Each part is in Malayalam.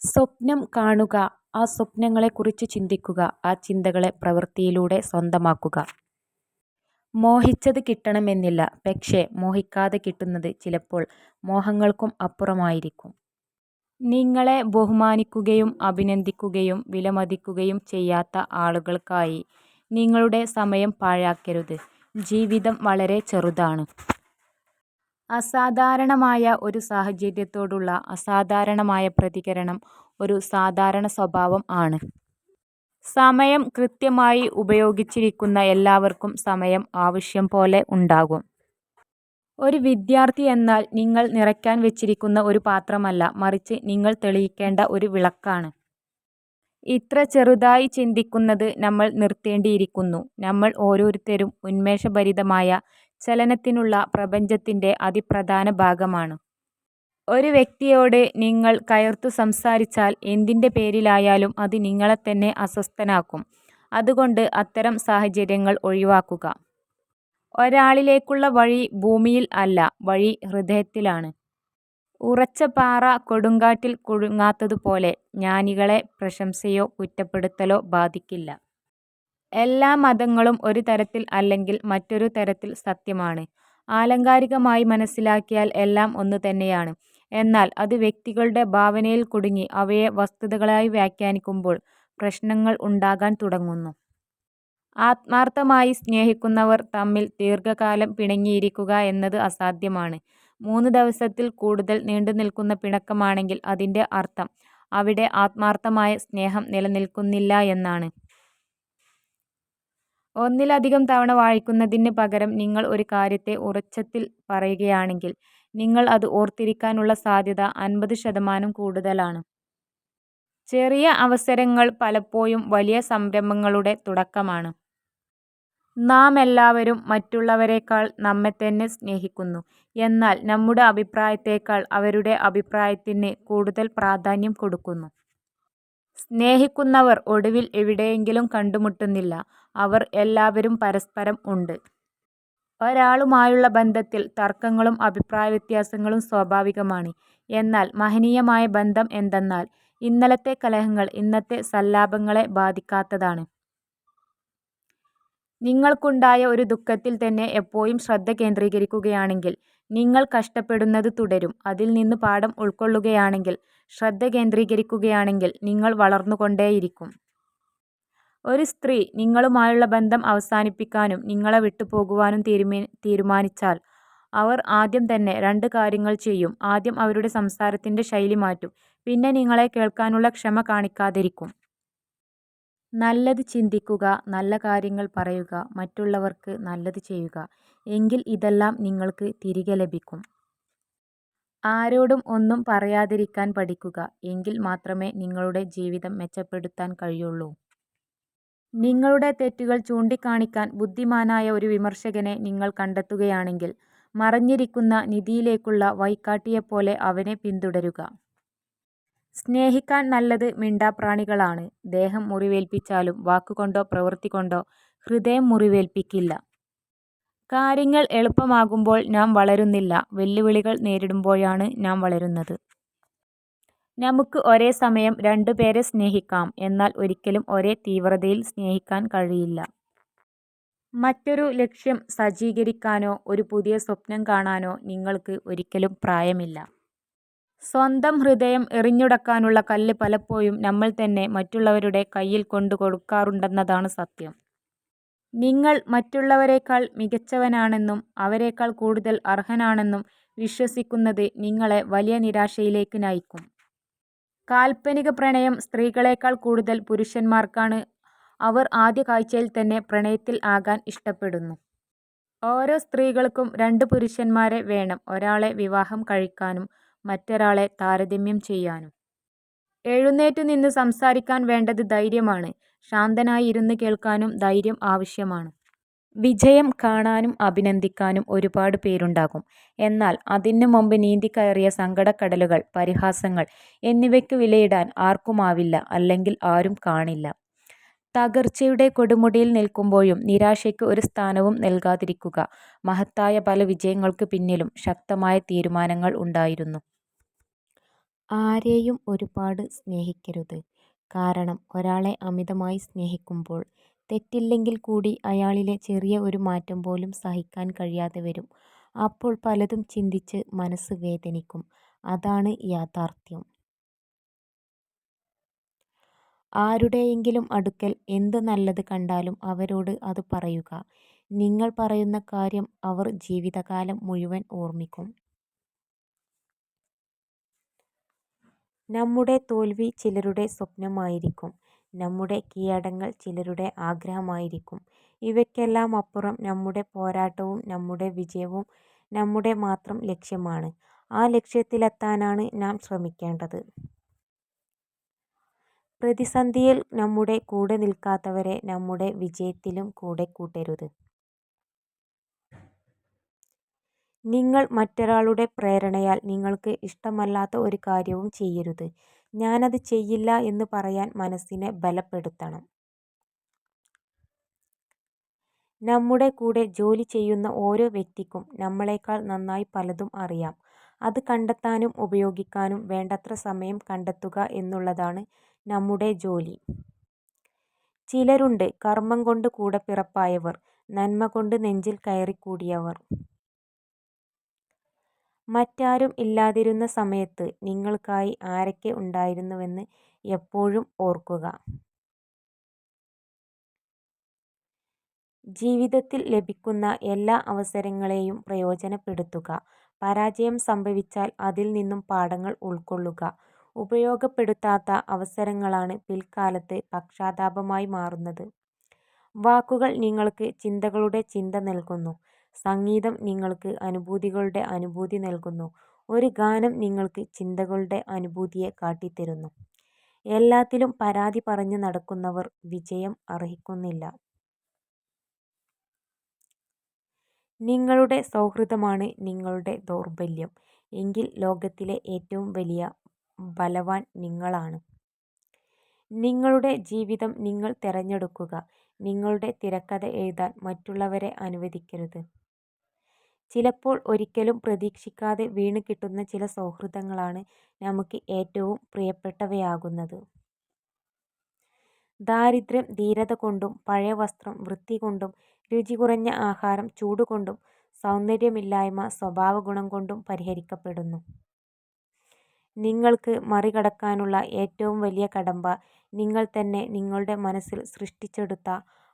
സ്വപ്നം കാണുക, ആ സ്വപ്നങ്ങളെക്കുറിച്ച് ചിന്തിക്കുക, ആ ചിന്തകളെ പ്രവൃത്തിയിലൂടെ സ്വന്തമാക്കുക. മോഹിച്ചത് കിട്ടണമെന്നില്ല, പക്ഷേ മോഹിക്കാതെ കിട്ടുന്നത് ചിലപ്പോൾ മോഹങ്ങൾക്കും അപ്പുറമായിരിക്കും. നിങ്ങളെ ബഹുമാനിക്കുകയും അഭിനന്ദിക്കുകയും വിലമതിക്കുകയും ചെയ്യാത്ത ആളുകൾക്കായി നിങ്ങളുടെ സമയം പാഴാക്കരുത്. ജീവിതം വളരെ ചെറുതാണ്. അസാധാരണമായ ഒരു സാഹചര്യത്തോടുള്ള അസാധാരണമായ പ്രതികരണം ഒരു സാധാരണ സ്വഭാവം ആണ്. സമയം കൃത്യമായി ഉപയോഗിച്ചിരിക്കുന്ന എല്ലാവർക്കും സമയം ആവശ്യം പോലെ ഉണ്ടാകും. ഒരു വിദ്യാർത്ഥി എന്നാൽ നിങ്ങൾ നിറയ്ക്കാൻ വെച്ചിരിക്കുന്ന ഒരു പാത്രമല്ല, മറിച്ച് നിങ്ങൾ തെളിയിക്കേണ്ട ഒരു വിളക്കാണ്. ഇത്ര ചെറുതായി ചിന്തിക്കുന്നത് നമ്മൾ നിർത്തേണ്ടിയിരിക്കുന്നു. നമ്മൾ ഓരോരുത്തരും ഉന്മേഷഭരിതമായ ചലനത്തിനുള്ള പ്രപഞ്ചത്തിൻ്റെ അതിപ്രധാന ഭാഗമാണ്. ഒരു വ്യക്തിയോട് നിങ്ങൾ കയർത്തു സംസാരിച്ചാൽ എന്തിൻ്റെ പേരിലായാലും അത് നിങ്ങളെത്തന്നെ അസ്വസ്ഥനാക്കും. അതുകൊണ്ട് അത്തരം സാഹചര്യങ്ങൾ ഒഴിവാക്കുക. ഒരാളിലേക്കുള്ള വഴി ഭൂമിയിൽ അല്ല, വഴി ഹൃദയത്തിലാണ്. ഉറച്ച പാറ കൊടുങ്കാറ്റിൽ കുലുങ്ങാത്തതുപോലെ ജ്ഞാനികളെ പ്രശംസയോ കുറ്റപ്പെടുത്തലോ ബാധിക്കില്ല. എല്ലാ മതങ്ങളും ഒരു തരത്തിൽ അല്ലെങ്കിൽ മറ്റൊരു തരത്തിൽ സത്യമാണ്. ആലങ്കാരികമായി മനസ്സിലാക്കിയാൽ എല്ലാം ഒന്നുതന്നെയാണ്. എന്നാൽ അത് വ്യക്തികളുടെ ഭാവനയിൽ കുടുങ്ങി അവയെ വസ്തുതകളായി വ്യാഖ്യാനിക്കുമ്പോൾ പ്രശ്നങ്ങൾ ഉണ്ടാകാൻ തുടങ്ങുന്നു. ആത്മാർത്ഥമായി സ്നേഹിക്കുന്നവർ തമ്മിൽ ദീർഘകാലം പിണങ്ങിയിരിക്കുക എന്നത് അസാധ്യമാണ്. 3 ദിവസത്തിൽ കൂടുതൽ നീണ്ടുനിൽക്കുന്ന പിണക്കമാണെങ്കിൽ അതിൻ്റെ അർത്ഥം അവിടെ ആത്മാർത്ഥമായ സ്നേഹം നിലനിൽക്കുന്നില്ല എന്നാണ്. ഒന്നിലധികം തവണ വായിക്കുന്നതിന് പകരം നിങ്ങൾ ഒരു കാര്യത്തെ ഉറച്ചത്തിൽ പറയുകയാണെങ്കിൽ നിങ്ങൾ അത് ഓർത്തിരിക്കാനുള്ള സാധ്യത 50% കൂടുതലാണ്. ചെറിയ അവസരങ്ങൾ പലപ്പോഴും വലിയ സംരംഭങ്ങളുടെ തുടക്കമാണ്. നാമെല്ലാവരും മറ്റുള്ളവരെക്കാൾ നമ്മെത്തന്നെ സ്നേഹിക്കുന്നു. എന്നാൽ നമ്മുടെ അഭിപ്രായത്തേക്കാൾ അവരുടെ അഭിപ്രായത്തിന് കൂടുതൽ പ്രാധാന്യം കൊടുക്കുന്നു. സ്നേഹിക്കുന്നവർ ഒടുവിൽ എവിടെയെങ്കിലും കണ്ടുമുട്ടുന്നില്ല. അവർ എല്ലാവരും പരസ്പരം ഉണ്ട്. ഒരാളുമായുള്ള ബന്ധത്തിൽ തർക്കങ്ങളും അഭിപ്രായ വ്യത്യാസങ്ങളും സ്വാഭാവികമാണ്. എന്നാൽ മഹനീയമായ ബന്ധം എന്തെന്നാൽ ഇന്നലത്തെ കലഹങ്ങൾ ഇന്നത്തെ സല്ലാപങ്ങളെ ബാധിക്കാത്തതാണ്. നിങ്ങൾക്കുണ്ടായ ഒരു ദുഃഖത്തിൽ തന്നെ എപ്പോഴും ശ്രദ്ധ കേന്ദ്രീകരിക്കുകയാണെങ്കിൽ നിങ്ങൾ കഷ്ടപ്പെടുന്നത് തുടരും. അതിൽ നിന്ന് പാഠം ഉൾക്കൊള്ളുകയാണെങ്കിൽ, ശ്രദ്ധ കേന്ദ്രീകരിക്കുകയാണെങ്കിൽ നിങ്ങൾ വളർന്നുകൊണ്ടേയിരിക്കും. ഒരു സ്ത്രീ നിങ്ങളുമായുള്ള ബന്ധം അവസാനിപ്പിക്കാനും നിങ്ങളെ വിട്ടുപോകുവാനും തീരുമാനിച്ചാൽ അവർ ആദ്യം തന്നെ 2 കാര്യങ്ങൾ ചെയ്യും. ആദ്യം അവരുടെ സംസാരത്തിൻ്റെ ശൈലി മാറ്റും. പിന്നെ നിങ്ങളെ കേൾക്കാനുള്ള ക്ഷമ കാണിക്കാതിരിക്കും. നല്ലത് ചിന്തിക്കുക, നല്ല കാര്യങ്ങൾ പറയുക, മറ്റുള്ളവർക്ക് നല്ലത് ചെയ്യുക. എങ്കിൽ ഇതെല്ലാം നിങ്ങൾക്ക് തിരികെ ലഭിക്കും. ആരോടും ഒന്നും പറയാതിരിക്കാൻ പഠിക്കുക. എങ്കിൽ മാത്രമേ നിങ്ങളുടെ ജീവിതം മെച്ചപ്പെടുത്താൻ കഴിയുള്ളൂ. നിങ്ങളുടെ തെറ്റുകൾ ചൂണ്ടിക്കാണിക്കാൻ ബുദ്ധിമാനായ ഒരു വിമർശകനെ നിങ്ങൾ കണ്ടെത്തുകയാണെങ്കിൽ മറഞ്ഞിരിക്കുന്ന നിധിയിലേക്കുള്ള വഴികാട്ടിയെപ്പോലെ അവനെ പിന്തുടരുക. സ്നേഹിക്കാൻ നല്ലത് മിണ്ടാപ്രാണികളാണ്. ദേഹം മുറിവേൽപ്പിച്ചാലും വാക്കുകൊണ്ടോ പ്രവൃത്തി കൊണ്ടോ ഹൃദയം മുറിവേൽപ്പിക്കില്ല. കാര്യങ്ങൾ എളുപ്പമാകുമ്പോൾ നാം വളരുന്നില്ല, വെല്ലുവിളികൾ നേരിടുമ്പോഴാണ് നാം വളരുന്നത്. നമുക്ക് ഒരേ സമയം 2 പേരെ സ്നേഹിക്കാം, എന്നാൽ ഒരിക്കലും ഒരേ തീവ്രതയിൽ സ്നേഹിക്കാൻ കഴിയില്ല. മറ്റൊരു ലക്ഷ്യം സജ്ജീകരിക്കാനോ ഒരു പുതിയ സ്വപ്നം കാണാനോ നിങ്ങൾക്ക് ഒരിക്കലും പ്രായമില്ല. സ്വന്തം ഹൃദയം എറിഞ്ഞുടക്കാനുള്ള കല്ല് പലപ്പോഴും നമ്മൾ തന്നെ മറ്റുള്ളവരുടെ കയ്യിൽ കൊണ്ടു കൊടുക്കാറുണ്ടെന്നതാണ് സത്യം. നിങ്ങൾ മറ്റുള്ളവരെക്കാൾ മികച്ചവനാണെന്നും അവരെക്കാൾ കൂടുതൽ അർഹനാണെന്നും വിശ്വസിക്കുന്നത് നിങ്ങളെ വലിയ നിരാശയിലേക്ക് നയിക്കും. കാൽപ്പനിക പ്രണയം സ്ത്രീകളെക്കാൾ കൂടുതൽ പുരുഷന്മാർക്കാണ്. അവർ ആദ്യ കാഴ്ചയിൽ തന്നെ പ്രണയത്തിൽ ആകാൻ ഇഷ്ടപ്പെടുന്നു. ഓരോ സ്ത്രീകൾക്കും 2 പുരുഷന്മാരെ വേണം, ഒരാളെ വിവാഹം കഴിക്കാനും മറ്റൊരാളെ താരതമ്യം ചെയ്യാനും. എഴുന്നേറ്റു നിന്ന് സംസാരിക്കാൻ വേണ്ടത് ധൈര്യമാണ്. ശാന്തനായി ഇരുന്ന് കേൾക്കാനും ധൈര്യം ആവശ്യമാണ്. വിജയം കാണാനും അഭിനന്ദിക്കാനും ഒരുപാട് പേരുണ്ടാകും. എന്നാൽ അതിനു മുമ്പ് നീന്തിക്കയറിയ സങ്കടക്കടലുകൾ, പരിഹാസങ്ങൾ എന്നിവയ്ക്ക് വിലയിടാൻ ആർക്കുമാവില്ല, അല്ലെങ്കിൽ ആരും കാണില്ല. തകർച്ചയുടെ കൊടുമുടിയിൽ നിൽക്കുമ്പോഴും നിരാശയ്ക്ക് ഒരു സ്ഥാനവും നൽകാതിരിക്കുക. മഹത്തായ പല വിജയങ്ങൾക്ക് പിന്നിലും ശക്തമായ തീരുമാനങ്ങൾ ഉണ്ടായിരുന്നു. ആരെയും ഒരുപാട് സ്നേഹിക്കരുത്. കാരണം ഒരാളെ അമിതമായി സ്നേഹിക്കുമ്പോൾ തെറ്റില്ലെങ്കിൽ കൂടി അയാളിലെ ചെറിയ ഒരു മാറ്റം പോലും സഹിക്കാൻ കഴിയാതെ വരും. അപ്പോൾ പലതും ചിന്തിച്ച് മനസ്സ് വേദനിക്കും. അതാണ് യാഥാർത്ഥ്യം. ആരുടെയെങ്കിലും അടുക്കൽ എന്ത് നല്ലത് കണ്ടാലും അവരോട് അത് പറയുക. നിങ്ങൾ പറയുന്ന കാര്യം അവർ ജീവിതകാലം മുഴുവൻ ഓർമ്മിക്കും. നമ്മുടെ തോൽവി ചിലരുടെ സ്വപ്നമായിരിക്കും. നമ്മുടെ കീഴടങ്ങൽ ചിലരുടെ ആഗ്രഹമായിരിക്കും. ഇവയ്ക്കെല്ലാം അപ്പുറം നമ്മുടെ പോരാട്ടവും നമ്മുടെ വിജയവും നമ്മുടെ മാത്രം ലക്ഷ്യമാണ്. ആ ലക്ഷ്യത്തിലെത്താനാണ് നാം ശ്രമിക്കേണ്ടത്. പ്രതിസന്ധിയിൽ നമ്മുടെ കൂടെ നിൽക്കാത്തവരെ നമ്മുടെ വിജയത്തിലും കൂടെ കൂട്ടരുത്. നിങ്ങൾ മറ്റൊരാളുടെ പ്രേരണയാൽ നിങ്ങൾക്ക് ഇഷ്ടമല്ലാത്ത ഒരു കാര്യവും ചെയ്യരുത്. ഞാനത് ചെയ്യില്ല എന്ന് പറയാൻ മനസ്സിനെ ബലപ്പെടുത്തണം. നമ്മുടെ കൂടെ ജോലി ചെയ്യുന്ന ഓരോ വ്യക്തിക്കും നമ്മളെക്കാൾ നന്നായി പലതും അറിയാം. അത് കണ്ടെത്താനും ഉപയോഗിക്കാനും വേണ്ടത്ര സമയം കണ്ടെത്തുക എന്നുള്ളതാണ് നമ്മുടെ ജോലി. ചിലരുണ്ട് കർമ്മം കൊണ്ട് കൂടപ്പിറപ്പായവർ, നന്മ കൊണ്ട് നെഞ്ചിൽ കയറിക്കൂടിയവർ. മറ്റാരും ഇല്ലാതിരുന്ന സമയത്ത് നിങ്ങൾക്കായി ആരൊക്കെ ഉണ്ടായിരുന്നുവെന്ന് എപ്പോഴും ഓർക്കുക. ജീവിതത്തിൽ ലഭിക്കുന്ന എല്ലാ അവസരങ്ങളെയും പ്രയോജനപ്പെടുത്തുക. പരാജയം സംഭവിച്ചാൽ അതിൽ നിന്നും പാഠങ്ങൾ ഉൾക്കൊള്ളുക. ഉപയോഗപ്പെടുത്താത്ത അവസരങ്ങളാണ് പിൽക്കാലത്ത് പക്ഷാതാപമായി മാറുന്നത്. വാക്കുകൾ നിങ്ങൾക്ക് ചിന്തകളുടെ ചിന്ത നൽകുന്നു. സംഗീതം നിങ്ങൾക്ക് അനുഭൂതികളുടെ അനുഭൂതി നൽകുന്നു. ഒരു ഗാനം നിങ്ങൾക്ക് ചിന്തകളുടെ അനുഭൂതിയെ കാട്ടിത്തരുന്നു. എല്ലാത്തിലും പരാതി പറഞ്ഞു നടക്കുന്നവർ വിജയം അർഹിക്കുന്നില്ല. നിങ്ങളുടെ സൗഹൃദമാണ് നിങ്ങളുടെ ദൗർബല്യം എങ്കിൽ ലോകത്തിലെ ഏറ്റവും വലിയ ബലവാൻ നിങ്ങളാണ്. നിങ്ങളുടെ ജീവിതം നിങ്ങൾ തിരഞ്ഞെടുക്കുക. നിങ്ങളുടെ തിരക്കഥ എഴുതാൻ മറ്റുള്ളവരെ അനുവദിക്കരുത്. ചിലപ്പോൾ ഒരിക്കലും പ്രതീക്ഷിക്കാതെ വീണ് കിട്ടുന്ന ചില സൗഹൃദങ്ങളാണ് നമുക്ക് ഏറ്റവും പ്രിയപ്പെട്ടവയാകുന്നത്. ദാരിദ്ര്യം ധീരത കൊണ്ടും, പഴയ വസ്ത്രം വൃത്തി കൊണ്ടും, രുചി കുറഞ്ഞ ആഹാരം ചൂടുകൊണ്ടും, സൗന്ദര്യമില്ലായ്മ സ്വഭാവഗുണം കൊണ്ടും പരിഹരിക്കപ്പെടുന്നു. നിങ്ങൾക്ക് മറികടക്കാനുള്ള ഏറ്റവും വലിയ കടമ്പ നിങ്ങൾ തന്നെ നിങ്ങളുടെ മനസ്സിൽ സൃഷ്ടിച്ചെടുത്ത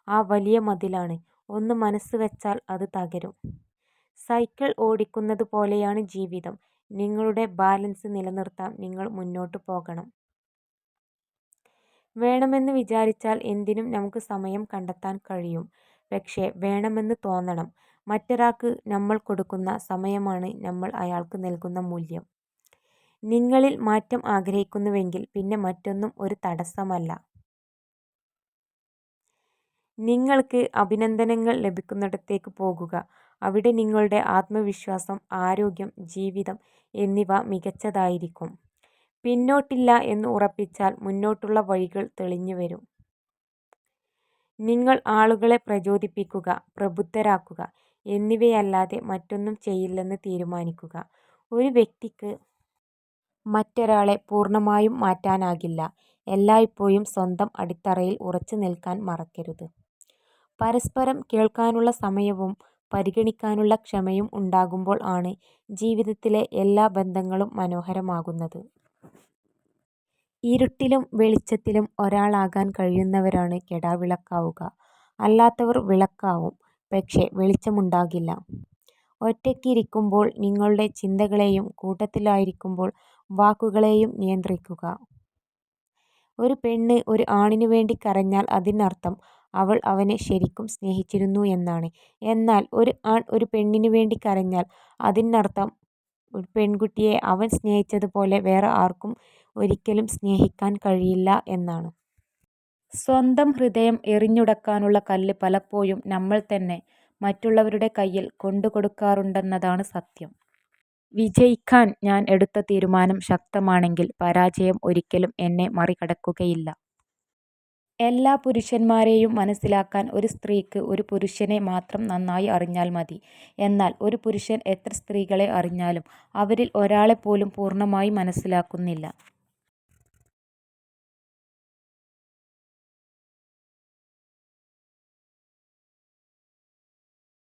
ആ വലിയ മതിലാണ്. ഒന്ന് മനസ്സ് വെച്ചാൽ അത് തകരും. സൈക്കിൾ ഓടിക്കുന്നത് പോലെയാണ് ജീവിതം. നിങ്ങളുടെ ബാലൻസ് നിലനിർത്താൻ നിങ്ങൾ മുന്നോട്ട് പോകണം. വേണമെന്ന് വിചാരിച്ചാൽ എന്തിനും നമുക്ക് സമയം കണ്ടെത്താൻ കഴിയും. പക്ഷേ വേണമെന്ന് തോന്നണം. മറ്റൊരാൾക്ക് നമ്മൾ കൊടുക്കുന്ന സമയമാണ് നമ്മൾ അയാൾക്ക് നൽകുന്ന മൂല്യം. നിങ്ങളിൽ മാറ്റം ആഗ്രഹിക്കുന്നുവെങ്കിൽ പിന്നെ മറ്റൊന്നും ഒരു തടസ്സമല്ല. നിങ്ങൾക്ക് അഭിനന്ദനങ്ങൾ ലഭിക്കുന്നിടത്തേക്ക് പോകുക. അവിടെ നിങ്ങളുടെ ആത്മവിശ്വാസം, ആരോഗ്യം, ജീവിതം എന്നിവ മികച്ചതായിരിക്കും. പിന്നോട്ടില്ല എന്ന് ഉറപ്പിച്ചാൽ മുന്നോട്ടുള്ള വഴികൾ തെളിഞ്ഞുവരും. നിങ്ങൾ ആളുകളെ പ്രചോദിപ്പിക്കുക, പ്രബുദ്ധരാക്കുക എന്നിവയല്ലാതെ മറ്റൊന്നും ചെയ്യില്ലെന്ന് തീരുമാനിക്കുക. ഒരു വ്യക്തിക്ക് മറ്റൊരാളെ പൂർണ്ണമായും മാറ്റാനാകില്ല. എല്ലായ്പ്പോഴും സ്വന്തം അടിത്തറയിൽ ഉറച്ചു നിൽക്കാൻ മറക്കരുത്. പരസ്പരം കേൾക്കാനുള്ള സമയവും പരിഗണിക്കാനുള്ള ക്ഷമയും ഉണ്ടാകുമ്പോൾ ആണ് ജീവിതത്തിലെ എല്ലാ ബന്ധങ്ങളും മനോഹരമാകുന്നത്. ഇരുട്ടിലും വെളിച്ചത്തിലും ഒരാളാകാൻ കഴിയുന്നവരാണ് കെടാവിളക്കാവുക. അല്ലാത്തവർ വിളക്കാവും, പക്ഷേ വെളിച്ചമുണ്ടാകില്ല. ഒറ്റയ്ക്കിരിക്കുമ്പോൾ നിങ്ങളുടെ ചിന്തകളെയും കൂട്ടത്തിലായിരിക്കുമ്പോൾ വാക്കുകളെയും നിയന്ത്രിക്കുക. ഒരു പെണ്ണ് ഒരു ആണിനു വേണ്ടി കരഞ്ഞാൽ അതിനർത്ഥം അവൾ അവനെ ശരിക്കും സ്നേഹിച്ചിരുന്നു എന്നാണ്. എന്നാൽ ഒരു ആൺ ഒരു പെണ്ണിനു വേണ്ടി കരഞ്ഞാൽ അതിനർത്ഥം ഒരു പെൺകുട്ടിയെ അവൻ സ്നേഹിച്ചതുപോലെ വേറെ ആർക്കും ഒരിക്കലും സ്നേഹിക്കാൻ കഴിയില്ല എന്നാണ്. സ്വന്തം ഹൃദയം എറിഞ്ഞുടക്കാനുള്ള കല്ല് പലപ്പോഴും നമ്മൾ തന്നെ മറ്റുള്ളവരുടെ കയ്യിൽ കൊണ്ടുകൊടുക്കാറുണ്ടെന്നതാണ് സത്യം. വിജയിക്കാൻ ഞാൻ എടുത്ത തീരുമാനം ശക്തമാണെങ്കിൽ പരാജയം ഒരിക്കലും എന്നെ മറികടക്കുകയില്ല. എല്ലാ പുരുഷന്മാരെയും മനസ്സിലാക്കാൻ ഒരു സ്ത്രീക്ക് ഒരു പുരുഷനെ മാത്രം നന്നായി അറിഞ്ഞാൽ മതി. എന്നാൽ ഒരു പുരുഷൻ എത്ര സ്ത്രീകളെ അറിഞ്ഞാലും അവരിൽ ഒരാളെപ്പോലും പൂർണ്ണമായി മനസ്സിലാക്കുന്നില്ല.